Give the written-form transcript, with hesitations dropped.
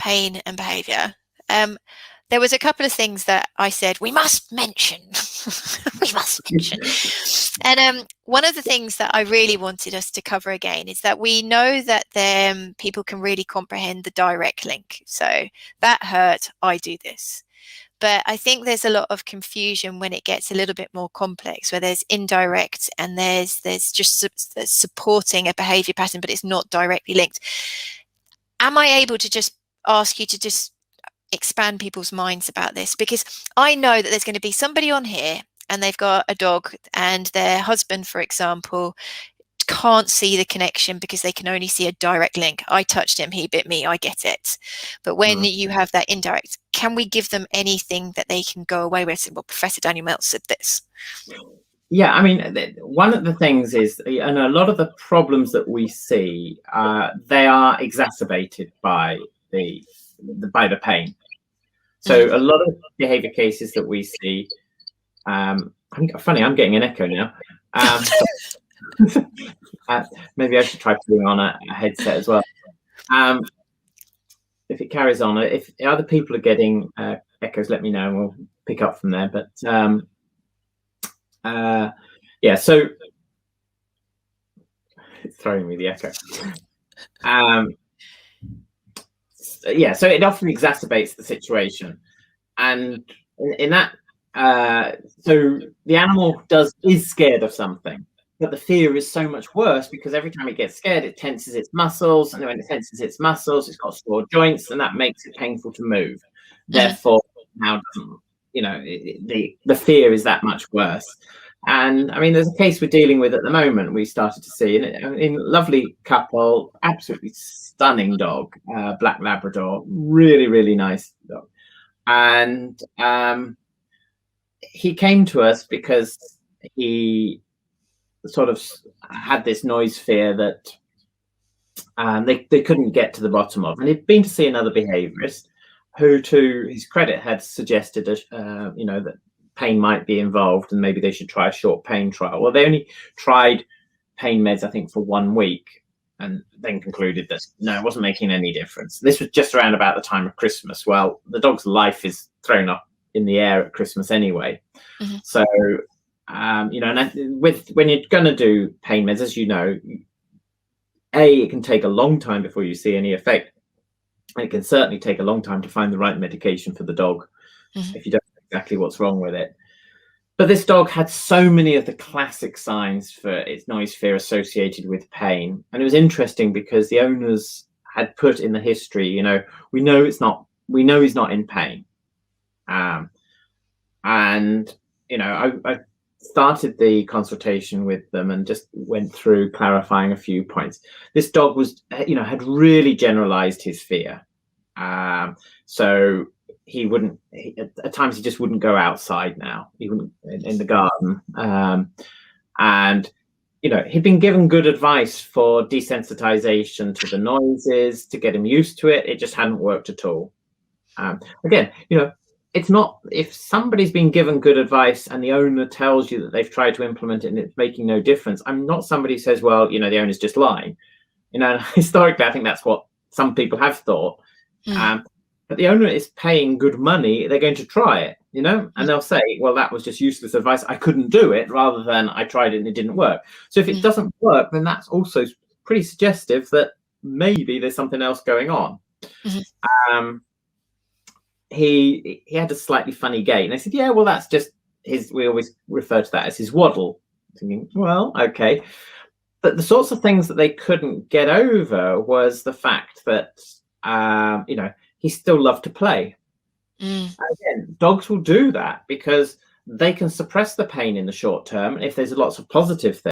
pain and behaviour, there was a couple of things that I said we must mention. We must mention. And one of the things that I really wanted us to cover again is that we know that people can really comprehend the direct link. So that hurt, I do this. But I think there's a lot of confusion when it gets a little bit more complex, where there's indirect and there's just supporting a behaviour pattern, but it's not directly linked. Am I able to just ask you to just expand people's minds about this? Because I know that there's going to be somebody on here and they've got a dog and their husband, for example, can't see the connection because they can only see a direct link. I touched him, he bit me, I get it. But when you have that indirect, can we give them anything that they can go away with? Well, Professor Daniel Mills said this. Yeah, I mean, one of the things is, and a lot of the problems that we see, they are exacerbated by the pain. So a lot of behaviour cases that we see, funny, I'm getting an echo now. Maybe I should try putting on a headset as well. If it carries on, if other people are getting echoes, let me know and we'll pick up from there. But yeah, so it's throwing me the echo. Yeah, so it often exacerbates the situation, and in that, so the animal is scared of something, but the fear is so much worse because every time it gets scared, it tenses its muscles, and when it tenses its muscles, it's got sore joints, and that makes it painful to move. Therefore, now, you know, the fear is that much worse. And I mean, there's a case we're dealing with at the moment. We started to see in lovely couple, absolutely stunning dog, black Labrador, really, really nice dog. And he came to us because he sort of had this noise fear that they couldn't get to the bottom of. And he'd been to see another behaviourist who, to his credit, had suggested, you know, that pain might be involved and maybe they should try a short pain trial. Well, they only tried pain meds, I think, for 1 week, and then concluded that no, it wasn't making any difference. This was just around about the time of Christmas. Well, the dog's life is thrown up in the air at Christmas anyway. So you know, and when you're going to do pain meds, as you know, it can take a long time before you see any effect. And it can certainly take a long time to find the right medication for the dog if you don't know exactly what's wrong with it. But this dog had so many of the classic signs for its noise fear associated with pain. And it was interesting because the owners had put in the history, you know, we know he's not in pain. And, you know, I started the consultation with them and just went through clarifying a few points. This dog was, you know, had really generalized his fear. So he wouldn't, at times he just wouldn't go outside now, even in the garden. And, you know, he'd been given good advice for desensitization to the noises, to get him used to it. It just hadn't worked at all. Again, you know, it's not, if somebody's been given good advice and the owner tells you that they've tried to implement it and it's making no difference, I'm not somebody who says, well, you know, the owner's just lying. You know, historically, I think that's what some people have thought. But the owner is paying good money, they're going to try it, you know, and they'll say, well, that was just useless advice, I couldn't do it, rather than I tried it and it didn't work. So if it doesn't work, then that's also pretty suggestive that maybe there's something else going on. He had a slightly funny gait, and I said, yeah, well, that's just his, we always refer to that as his waddle. Thinking, well, okay. But the sorts of things that they couldn't get over was the fact that, you know, he still loved to play. Again, dogs will do that because they can suppress the pain in the short term. If there's lots of positive things,